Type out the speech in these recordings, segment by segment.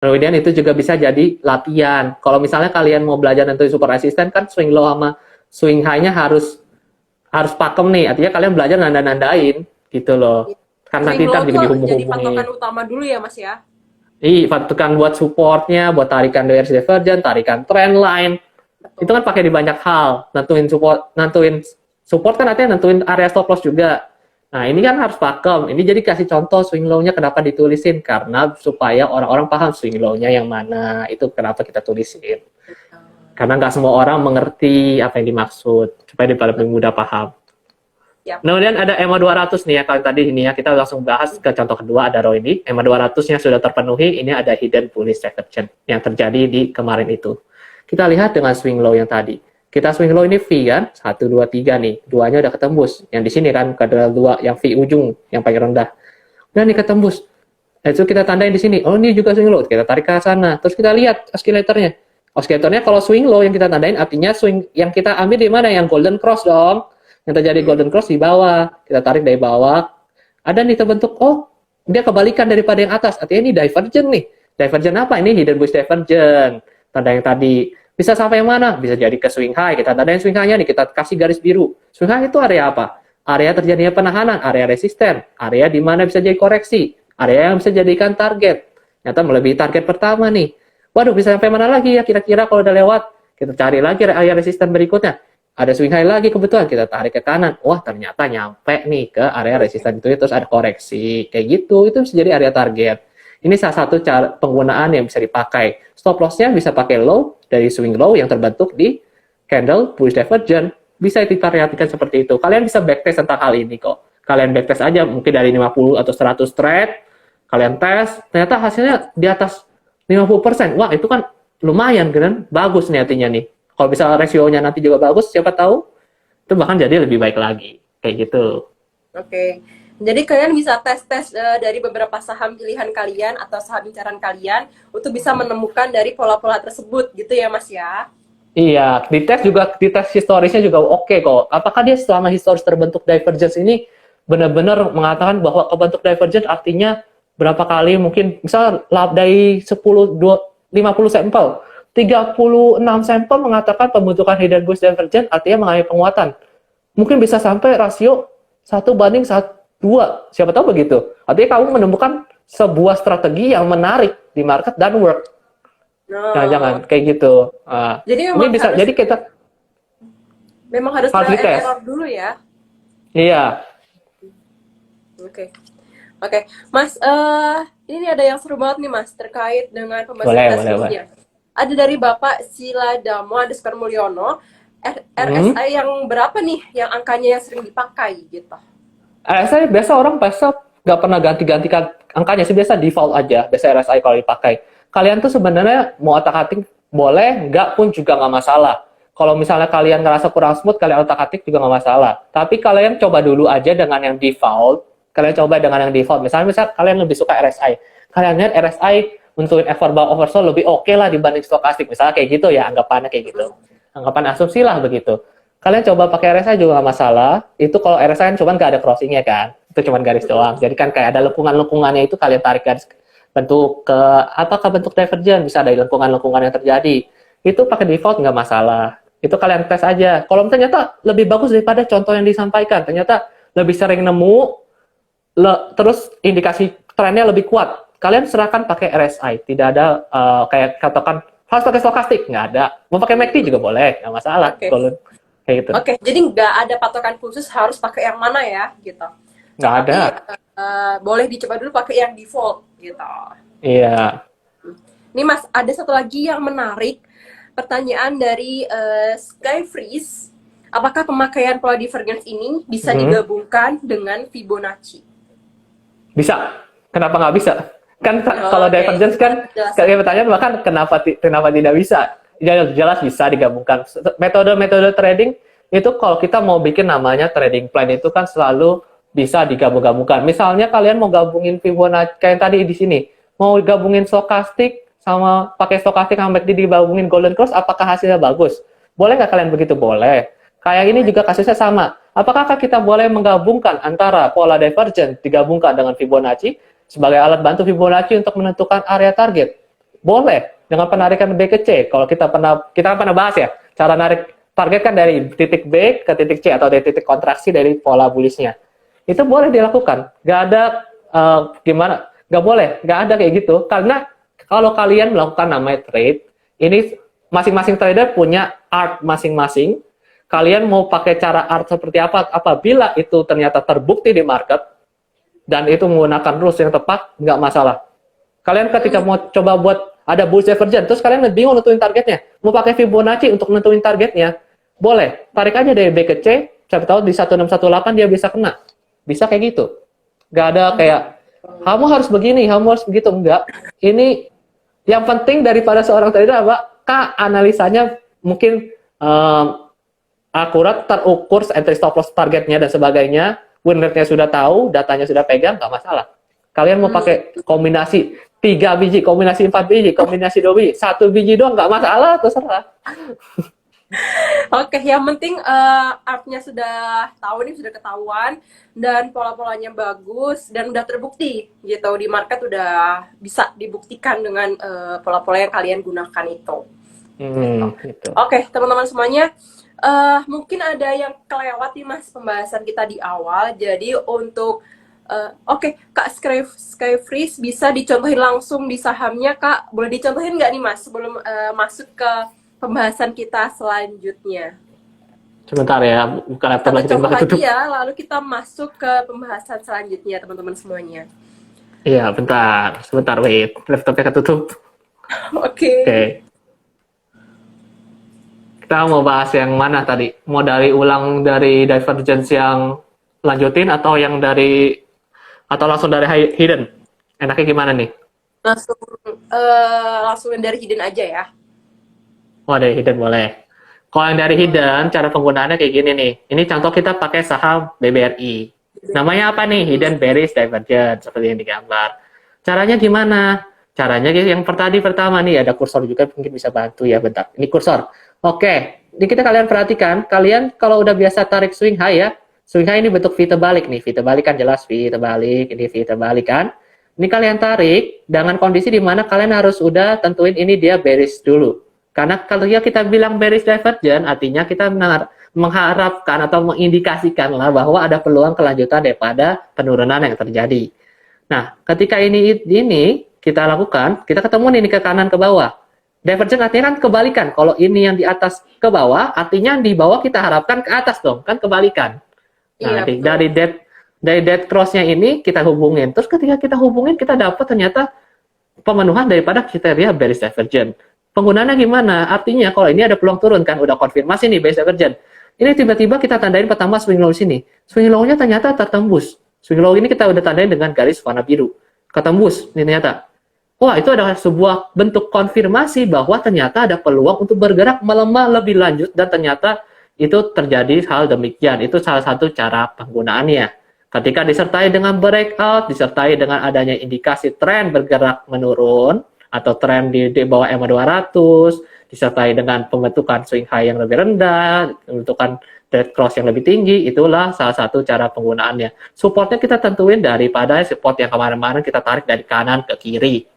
Kemudian itu juga bisa jadi latihan. Kalau misalnya kalian mau belajar nentuin super resisten, kan swing low sama swing high-nya harus harus pakem nih. Artinya kalian belajar nanda-nandain gitu loh. Kan Swing nanti low ntar juga tuh jadi patokan dihubung-hubungin. utama dulu ya Mas ya. Patukan buat supportnya, buat tarikan bearish divergence, tarikan trend line. Itu kan Betul. pakai di banyak hal. Nentuin support kan artinya nentuin area stop loss juga. Nah, ini kan harus pakem. Ini jadi kasih contoh swing low-nya kenapa ditulisin. Karena supaya orang-orang paham swing low-nya yang mana. Itu kenapa kita tulisin. Karena nggak semua orang mengerti apa yang dimaksud. Supaya lebih mudah paham. Yap. Kemudian ada EMA 200 nih ya, kalau tadi ini ya, kita langsung bahas ke contoh kedua, ada ROI ini. EMA 200-nya sudah terpenuhi, ini ada hidden bullish divergence yang terjadi di kemarin itu. Kita lihat dengan swing low yang tadi. Kita swing low ini V kan, 1, 2, 3 nih, duanya udah ketembus. Yang di sini kan, kadang 2, yang V ujung, yang paling rendah. Udah nih ketembus. Itu kita tandain di sini, oh ini juga swing low, kita tarik ke sana. Terus kita lihat oscillatornya. Oscillatornya kalau swing low yang kita tandain, artinya swing yang kita ambil di mana? Yang golden cross dong. Yang terjadi golden cross di bawah, kita tarik dari bawah, ada nih terbentuk, oh dia kebalikan daripada yang atas, artinya ini divergent nih. Divergent apa? Ini hidden bullish divergent, tanda yang tadi. Bisa sampai yang mana? Bisa jadi ke swing high, kita tandain swing high-nya nih, kita kasih garis biru. Swing high itu area apa? Area terjadinya penahanan, area resisten, area di mana bisa jadi koreksi, area yang bisa jadikan target. Ternyata melebihi target pertama nih. Waduh, bisa sampai mana lagi ya kira-kira kalau udah lewat? Kita cari lagi area resisten berikutnya. Ada swing high lagi kebetulan, kita tarik ke kanan. Wah, ternyata nyampe nih ke area resisten itu, terus ada koreksi. Kayak gitu, itu bisa jadi area target. Ini salah satu cara penggunaan yang bisa dipakai. Stop loss-nya bisa pakai low dari swing low yang terbentuk di candle bullish divergence. Bisa diperhatikan seperti itu. Kalian bisa backtest tentang hal ini kok. Kalian backtest aja mungkin dari 50 atau 100 trade. Kalian tes, ternyata hasilnya di atas 50%. Wah, itu kan lumayan kan? Bagus nih artinya nih. Kalau bisa rasionya nanti juga bagus, siapa tahu itu bahkan jadi lebih baik lagi. Kayak gitu. Oke. Jadi kalian bisa tes-tes dari beberapa saham pilihan kalian atau saham incaran kalian untuk bisa menemukan dari pola-pola tersebut gitu ya Mas ya. Iya, di tes historisnya juga oke kok. Apakah dia selama historis terbentuk divergence ini benar-benar mengatakan bahwa kebentuk divergence artinya berapa kali mungkin misal dari 10 50 sampel 36 sampel mengatakan pembentukan hidden bullish divergence artinya mengalami penguatan. Mungkin bisa sampai rasio 1:2. Siapa tahu begitu. Artinya kamu menemukan sebuah strategi yang menarik di market dan work. Jangan-jangan No. kayak gitu. Jadi Ini memang bisa harus jadi kita harus harus trial and dites. error dulu ya. Iya, Oke. Oke. Mas, ini ada yang seru banget nih Mas terkait dengan pembahasan boleh, kita boleh, boleh. sebelumnya. Ada dari Bapak Siladamo underscore Mulyono, Hmm. RSI yang berapa nih yang angkanya yang sering dipakai gitu? RSI biasa orang biasa nggak pernah ganti-gantikan angkanya sih, biasa default aja. Biasa RSI kalau dipakai. Kalian tuh sebenarnya mau otak-atik boleh, nggak pun juga nggak masalah. Kalau misalnya kalian ngerasa kurang smooth, kalian otak-atik juga nggak masalah. Tapi kalian coba dulu aja dengan yang default. Kalian coba dengan yang default. Misal kalian lebih suka RSI. Kalian lihat RSI untuk effort bar oversold lebih oke lah dibanding stokastik. Misalnya kayak gitu ya, anggapannya kayak gitu. Anggapan asumsi lah begitu. Kalian coba pakai RSI juga nggak masalah. Itu kalau RSI kan cuma nggak ada crossingnya kan. Itu cuma garis doang. Jadi kan kayak ada lengkungan-lengkungannya itu kalian tarik garis bentuk ke apakah bentuk divergent, bisa ada lengkungan-lengkungan yang terjadi. Itu pakai default nggak masalah. Itu kalian tes aja. Kalau ternyata lebih bagus daripada contoh yang disampaikan, ternyata lebih sering nemu, terus indikasi trennya lebih kuat. Kalian serahkan pakai RSI. Tidak ada kayak katakan harus pakai stokastik, nggak ada. Mau pakai MACD juga boleh, nggak masalah. Oke. Kalau kayak gitu, Oke, jadi nggak ada patokan khusus harus pakai yang mana ya, gitu. nggak Tapi ada. boleh dicoba dulu pakai yang default, gitu. Iya. Ini Mas, ada satu lagi yang menarik. Pertanyaan dari Sky Freeze. Apakah pemakaian pola divergence ini bisa digabungkan dengan Fibonacci? Bisa. Kenapa nggak bisa? Kan Oh, kalau oke. divergence kan Jelas. kayak pertanyaan bahkan kenapa tidak bisa? Jelas bisa digabungkan. Metode-metode trading itu kalau kita mau bikin namanya trading plan itu kan selalu bisa digabung-gabungkan. Misalnya kalian mau gabungin Fibonacci kayak tadi di sini, mau gabungin stokastik sama pakai stokastik sama MACD digabungin golden cross, apakah hasilnya bagus? Boleh nggak kalian begitu? Boleh. Kayak ini juga kasusnya sama. Apakah kita boleh menggabungkan antara pola divergent digabungkan dengan Fibonacci sebagai alat bantu Fibonacci untuk menentukan area target? boleh dengan penarikan B ke C. Kalau kita kan pernah bahas ya, cara narik target kan dari titik B ke titik C atau dari titik kontraksi dari pola bullish-nya. Itu boleh dilakukan. Nggak ada gimana? Nggak boleh, nggak ada kayak gitu. Karena kalau kalian melakukan namanya trade, ini masing-masing trader punya art masing-masing. Kalian mau pakai cara art seperti apa? Apabila itu ternyata terbukti di market dan itu menggunakan rules yang tepat, nggak masalah. Kalian ketika mau coba buat ada bullish divergence, terus kalian bingung nentuin targetnya, mau pakai Fibonacci untuk nentuin targetnya, boleh. Tarik aja dari B ke C, siapa tahu di 1618 dia bisa kena. Bisa kayak gitu. Nggak ada kayak, kamu harus begini, kamu harus begitu. Enggak. Ini yang penting daripada seorang trader apa? Analisanya mungkin akurat, terukur, entry stop loss targetnya dan sebagainya, win rate-nya sudah tahu, datanya sudah pegang, nggak masalah. Kalian mau pakai kombinasi 3 biji, kombinasi 4 biji, kombinasi 2 biji, 1 biji doang, nggak masalah, terserah. Oke, yang penting artnya sudah tahu nih, sudah ketahuan, dan pola-polanya bagus dan udah terbukti gitu di market, udah bisa dibuktikan dengan pola-pola yang kalian gunakan itu. Gitu. Oke, teman-teman semuanya, mungkin ada yang kelewat nih Mas pembahasan kita di awal. Jadi untuk Kak Skyfreeze bisa dicontohin langsung di sahamnya, Kak. Boleh dicontohin nggak nih Mas sebelum masuk ke pembahasan kita selanjutnya? Sebentar ya, buka laptop lagi. Contoh lagi ya, lalu kita masuk ke pembahasan selanjutnya, teman-teman semuanya. Iya, bentar. Sebentar, wait. Laptopnya ketutup. Oke. Kita mau bahas yang mana tadi? Mau ulang dari divergence yang lanjutin atau yang langsung dari hidden? Enaknya gimana nih? Langsung dari hidden aja ya. Oh, dari hidden boleh. Kalau yang dari hidden, cara penggunaannya kayak gini nih. Ini contoh kita pakai saham BBRI. Namanya apa nih? Hidden bearish divergence, seperti yang digambar. Caranya gimana? Caranya yang pertama nih, ada kursor juga, mungkin bisa bantu ya, bentar. Ini kursor. Oke, ini kalian perhatikan, kalian kalau udah biasa tarik swing high ya, swing high ini bentuk V terbalik nih, V terbalik kan jelas, V terbalik, ini V terbalik kan. Ini kalian tarik dengan kondisi di mana kalian harus udah tentuin ini dia bearish dulu. Karena kalau kita bilang bearish divergence, artinya kita mengharapkan atau mengindikasikan lah bahwa ada peluang kelanjutan daripada penurunan yang terjadi. Nah, ketika ini kita lakukan, kita ketemu nih ke kanan ke bawah. Divergence artinya kan kebalikan. Kalau ini yang di atas ke bawah, artinya di bawah kita harapkan ke atas dong, kan kebalikan. Nah, iya, dari dead cross-nya ini kita hubungin. Terus ketika kita hubungin, kita dapat ternyata pemenuhan daripada kriteria bearish divergence. Penggunaannya gimana? Artinya kalau ini ada peluang turun kan, udah konfirmasi nih bearish divergence. Ini tiba-tiba kita tandain pertama swing low sini. Swing low-nya ternyata tertembus. Swing low ini kita udah tandain dengan garis warna biru. Ketembus, ini ternyata. Wah, itu adalah sebuah bentuk konfirmasi bahwa ternyata ada peluang untuk bergerak melemah lebih lanjut dan ternyata itu terjadi hal demikian. Itu salah satu cara penggunaannya. Ketika disertai dengan breakout, disertai dengan adanya indikasi tren bergerak menurun atau tren di bawah EMA 200, disertai dengan pembentukan swing high yang lebih rendah, pembentukan dead cross yang lebih tinggi, itulah salah satu cara penggunaannya. Supportnya kita tentuin daripada support yang kemarin-kemarin kita tarik dari kanan ke kiri.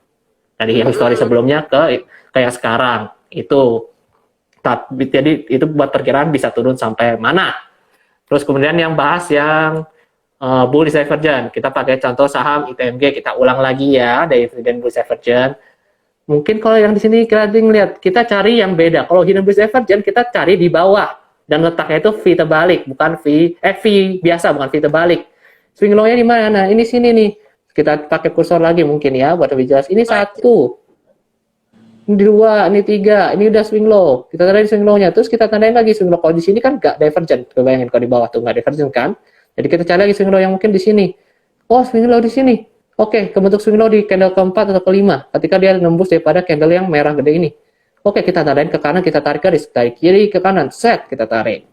Dari yang histori sebelumnya ke kayak sekarang. Jadi itu buat perkiraan bisa turun sampai mana. Terus kemudian yang bahas yang bullish divergence. Kita pakai contoh saham ITMG, kita ulang lagi ya dari hidden bullish divergence. Mungkin kalau yang di sini kita lihat, kita cari yang beda. Kalau hidden bullish divergence kita cari di bawah dan letaknya itu V terbalik, bukan V biasa, bukan V terbalik. Swing low-nya di mana? Nah, ini sini nih. Kita pakai kursor lagi mungkin ya buat lebih jelas. Ini 1, ini 2, ini 3, ini udah swing low. Kita tandain swing low-nya, terus kita tandain lagi swing low. Kalau di sini kan nggak divergent, bayangin kalau di bawah tuh nggak divergent kan. Jadi kita cari lagi swing low yang mungkin di sini. Oh, swing low di sini. Oke, kebentuk swing low di candle keempat atau kelima. Ketika dia nembus daripada candle yang merah gede ini. Oke, kita tandain ke kanan, kita tarik garis dari kiri ke kanan, set kita tarik.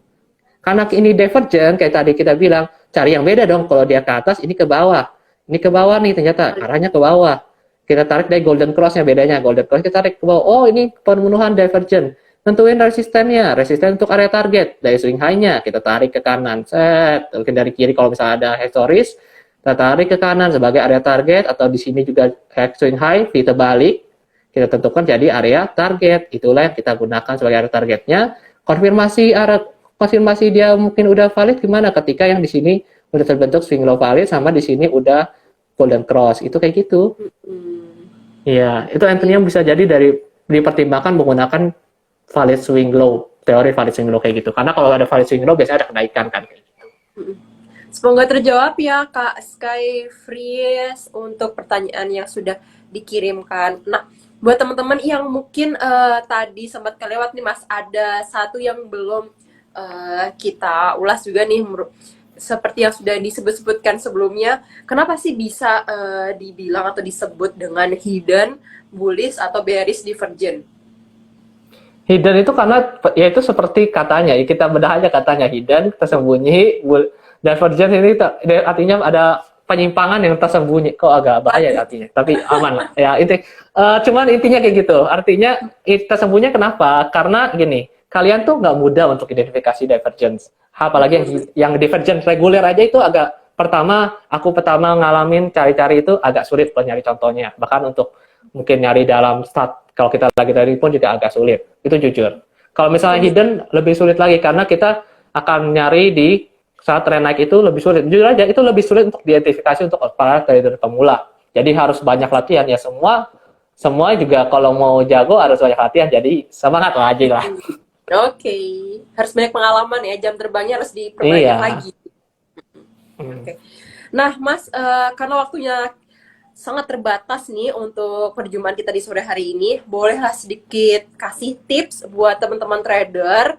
Karena ini divergent, kayak tadi kita bilang, cari yang beda dong. Kalau dia ke atas, ini ke bawah. Ini ke bawah nih, ternyata arahnya ke bawah. Kita tarik dari golden cross-nya, bedanya. Golden cross kita tarik ke bawah. Oh, ini pemenuhan divergent. Tentuin resistennya. Resisten untuk area target. Dari swing high-nya, kita tarik ke kanan. Set. Mungkin dari kiri kalau misalnya ada historis, kita tarik ke kanan sebagai area target. Atau di sini juga swing high, V terbalik. kita tentukan jadi area target. Itulah yang kita gunakan sebagai area targetnya. Konfirmasi dia mungkin udah valid gimana ketika yang di sini udah terbentuk swing low valid sama di sini udah golden cross. Itu kayak gitu. Iya, itu entry-nya bisa jadi dipertimbangkan menggunakan valid swing low, teori valid swing low kayak gitu. Karena kalau ada valid swing low biasanya ada kenaikan kan kayak gitu. Semoga terjawab ya Kak Sky Freeze untuk pertanyaan yang sudah dikirimkan. Nah, buat teman-teman yang mungkin tadi sempat kelewat nih Mas, ada satu yang belum kita ulas juga nih, seperti yang sudah disebut-sebutkan sebelumnya. Kenapa sih bisa dibilang atau disebut dengan hidden bullish atau bearish divergence? Hidden itu karena ya itu seperti katanya, kita bedah aja katanya hidden, tersembunyi, divergence ini artinya ada penyimpangan yang tersembunyi. Kok agak bahaya ya artinya, tapi aman lah. Ya cuman intinya kayak gitu. Artinya tersembunyi kenapa? Karena gini, kalian tuh nggak mudah untuk identifikasi divergence. Apalagi yang divergence reguler aja itu agak aku pertama ngalamin cari-cari itu agak sulit buat nyari contohnya. Bahkan untuk mungkin nyari dalam kalau kita lagi dari pun juga agak sulit. Itu jujur. Kalau misalnya hidden lebih sulit lagi karena kita akan nyari di saat tren naik itu lebih sulit. Jujur aja itu lebih sulit untuk diidentifikasi untuk para trader pemula. Jadi harus banyak latihan ya semua juga kalau mau jago harus banyak latihan. Jadi semangat lah aja lah. Oke, harus banyak pengalaman ya, jam terbangnya harus diperbanyak lagi. Oke. Nah, Mas, karena waktunya sangat terbatas nih untuk perjumpaan kita di sore hari ini, bolehlah sedikit kasih tips buat teman-teman trader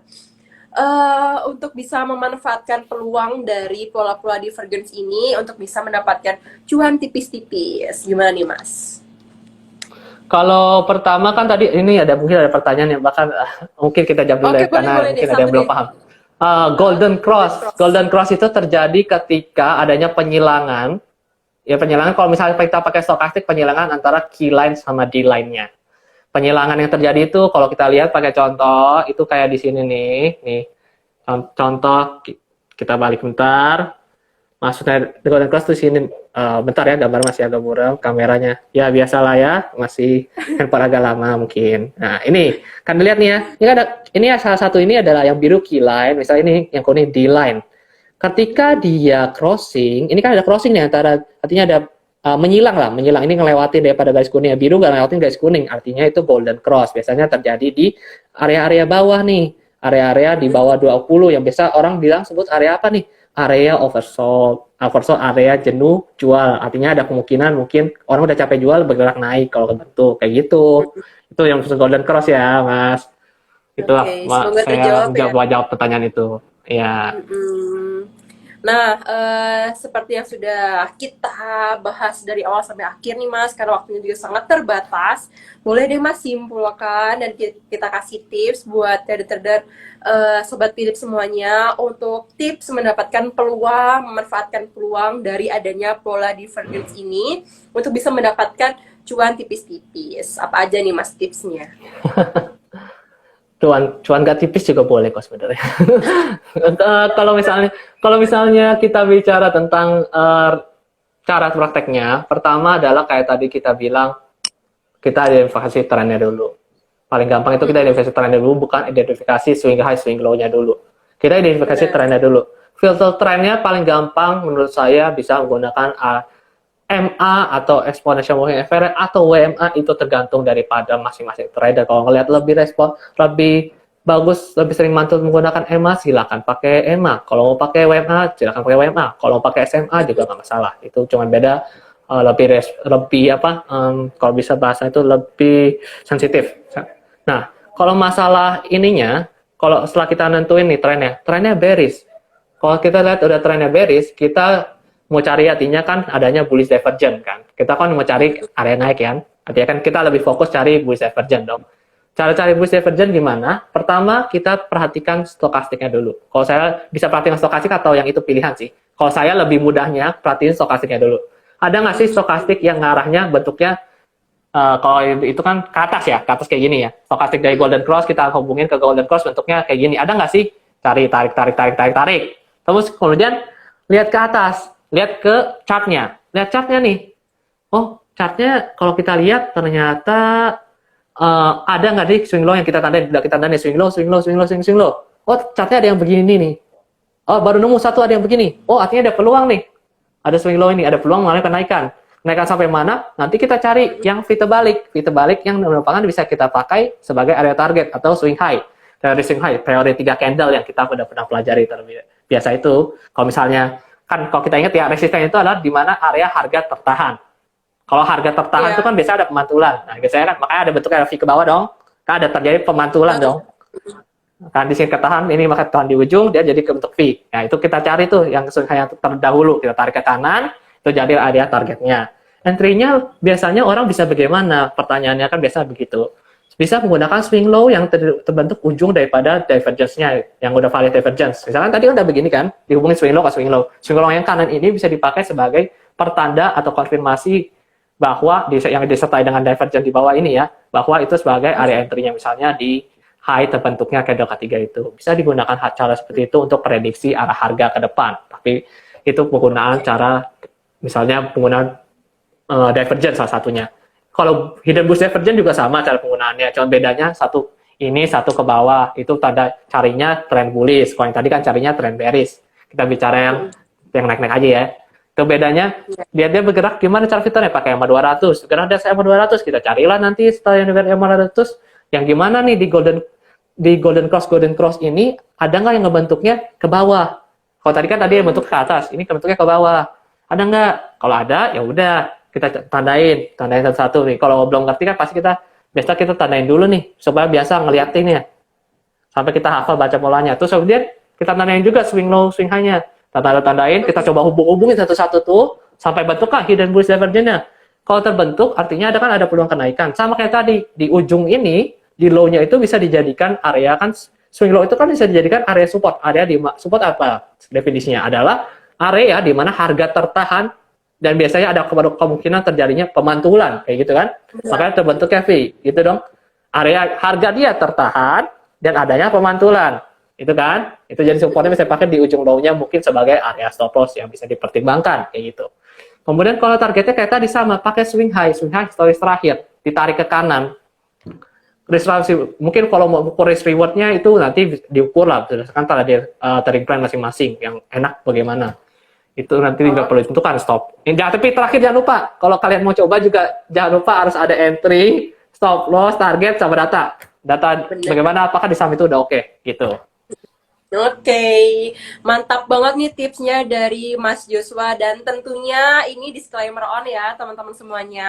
untuk bisa memanfaatkan peluang dari pola-pola divergence ini untuk bisa mendapatkan cuan tipis-tipis. Gimana nih, Mas? Kalau pertama kan tadi ini mungkin ada pertanyaan yang bahkan mungkin kita jawab dulu karena mungkin ada yang belum paham. Golden cross itu terjadi ketika adanya penyilangan. Ya penyilangan kalau misalnya kita pakai stokastik, penyilangan antara key line sama D line-nya. Penyilangan yang terjadi itu kalau kita lihat pakai contoh itu kayak di sini nih contoh kita balik bentar. Maksudnya golden cross tuh sini, bentar ya gambar masih agak buram kameranya. Ya biasalah ya, masih handphone agak lama mungkin. Nah ini kan dilihat nih ya, ini salah satu ini adalah yang biru key line, misalnya ini yang kuning D line. Ketika dia crossing, ini kan ada crossing nih artinya ada menyilang ini ngelewatin daripada garis kuning, biru nggak ngelewatin garis kuning, artinya itu golden cross. Biasanya terjadi di area-area bawah nih, area-area di bawah 20 yang biasa orang bilang sebut area apa nih? Area oversold area jenuh jual, artinya ada kemungkinan mungkin orang udah capek jual bergerak naik kalau kebentuk kayak gitu. Itu yang golden cross ya Mas. Itulah saya jawab pertanyaan itu ya. Nah, seperti yang sudah kita bahas dari awal sampai akhir nih Mas, karena waktunya juga sangat terbatas, boleh deh Mas simpulkan dan kita kasih tips buat trader-trader Sobat Philip semuanya untuk tips mendapatkan peluang, memanfaatkan peluang dari adanya pola divergence ini untuk bisa mendapatkan cuan tipis-tipis. Apa aja nih Mas tipsnya? Cuan gak tipis juga boleh kok sebenarnya. Kalau misalnya kita bicara tentang cara prakteknya, pertama adalah kayak tadi kita bilang kita identifikasi trennya dulu. Paling gampang itu kita identifikasi trennya dulu, bukan identifikasi swing high, swing low-nya dulu. Kita identifikasi trennya dulu. Filter trennya paling gampang menurut saya bisa menggunakan MA atau exponential moving average atau WMA, itu tergantung daripada masing-masing trader. Kalau ngelihat lebih bagus, lebih sering mantul menggunakan MA, silakan pakai MA. Kalau mau pakai WMA, silakan pakai WMA. Kalau mau pakai SMA juga nggak masalah. Itu cuma beda kalau bisa bahasa itu lebih sensitif. Nah, kalau masalah ininya, kalau setelah kita nentuin nih trennya bearish. Kalau kita lihat udah trennya bearish, kita mau cari artinya kan adanya bullish divergence kan. Kita kan mau cari area naik kan. Artinya kan kita lebih fokus cari bullish divergence dong. Cara cari bullish divergence gimana? Pertama kita perhatikan stokastiknya dulu. Kalau saya bisa perhatikan stokastik atau yang itu pilihan sih. Kalau saya lebih mudahnya perhatiin stokastiknya dulu. Ada nggak sih stokastik yang ngarahnya bentuknya kalau itu kan ke atas ya, ke atas kayak gini ya. Stokastik dari golden cross kita hubungin ke golden cross bentuknya kayak gini. Ada nggak sih? Cari tarik. Terus kemudian lihat ke atas. Lihat ke chartnya. Lihat chartnya nih. Oh, chartnya kalau kita lihat ternyata ada nggak nih swing low yang kita tandain? Udah kita tandain swing low, swing low, swing low, swing low. Oh, chartnya ada yang begini nih. Oh, baru nemu satu ada yang begini. Oh, artinya ada peluang nih. Ada swing low ini, ada peluang mengalami kenaikan. Kenaikan sampai mana? Nanti kita cari yang V terbalik. V terbalik yang merupakan bisa kita pakai sebagai area target atau swing high. Teori swing high, teori 3 candle yang kita udah pernah pelajari terlebih biasa itu. Kalau misalnya, kan kalau kita ingat ya, resisten itu adalah di mana area harga tertahan. Kalau harga tertahan itu kan biasanya ada pemantulan. Nah, biasanya kan makanya ada bentuknya V ke bawah dong. Kan ada terjadi pemantulan dong. Kan di sini ketahan, ini maka tahan di ujung, dia jadi ke bentuk V. Nah, itu kita cari tuh yang swing high yang terdahulu. Kita tarik ke kanan, itu jadi area targetnya. Entry-nya biasanya orang bisa bagaimana? Pertanyaannya kan biasa begitu. Bisa menggunakan swing low yang terbentuk ujung daripada divergence-nya, yang udah valid divergence. Misalkan tadi kan udah begini kan, dihubungin swing low ke swing low. Swing low yang kanan ini bisa dipakai sebagai pertanda atau konfirmasi bahwa yang disertai dengan divergence di bawah ini ya, bahwa itu sebagai area entry-nya, misalnya di high terbentuknya candle ketiga itu. Bisa digunakan cara seperti itu untuk prediksi arah harga ke depan. Tapi itu penggunaan cara, misalnya penggunaan divergence salah satunya. Kalau hidden bullish divergence juga sama cara penggunaannya, cuma bedanya satu ini satu ke bawah, itu tanda carinya trend bullish. Kalau yang tadi kan carinya trend bearish. Kita bicara yang naik-naik aja ya. Itu bedanya, dia bergerak gimana cara filternya, pakai EMA 200. Karena ada EMA 200, kita carilah nanti setelah yang EMA 200, yang gimana nih di golden cross ini, ada nggak yang ngebentuknya ke bawah? Kalau tadi kan yang bentuk ke atas, ini bentuknya ke bawah. Ada nggak? Kalau ada, ya udah kita tandain satu-satu nih. Kalau belum ngerti kan pasti biasa kita tandain dulu nih supaya biasa ngeliatinnya sampai kita hafal baca polanya. Terus kemudian kita tandain juga swing low, swing high-nya. Tandain, kita coba hubungin satu-satu tuh sampai bentukkah hidden bullish divergence-nya. Kalau terbentuk artinya ada peluang kenaikan. Sama kayak tadi di ujung ini di low-nya itu bisa dijadikan area, kan swing low itu kan bisa dijadikan area support. Area di support apa definisinya? Adalah area di mana harga tertahan dan biasanya ada kemungkinan terjadinya pemantulan, kayak gitu kan. Makanya terbentuknya V, gitu dong. Area harga dia tertahan dan adanya pemantulan, itu kan. Itu jadi supportnya bisa pakai di ujung low-nya mungkin sebagai area stop loss yang bisa dipertimbangkan, kayak gitu. Kemudian kalau targetnya kayak tadi sama, pakai swing high historis terakhir, ditarik ke kanan. Mungkin kalau mau ukur risk reward-nya itu nanti diukur lah berdasarkan trading plan masing-masing yang enak bagaimana. Itu nanti nggak perlu ditentukan stop. Tapi terakhir jangan lupa, kalau kalian mau coba juga jangan lupa harus ada entry, stop loss, target sama data. Data bagaimana, apakah di saham itu udah oke, gitu. Oke, mantap banget nih tipsnya dari Mas Joshua, dan tentunya ini disclaimer on ya teman-teman semuanya.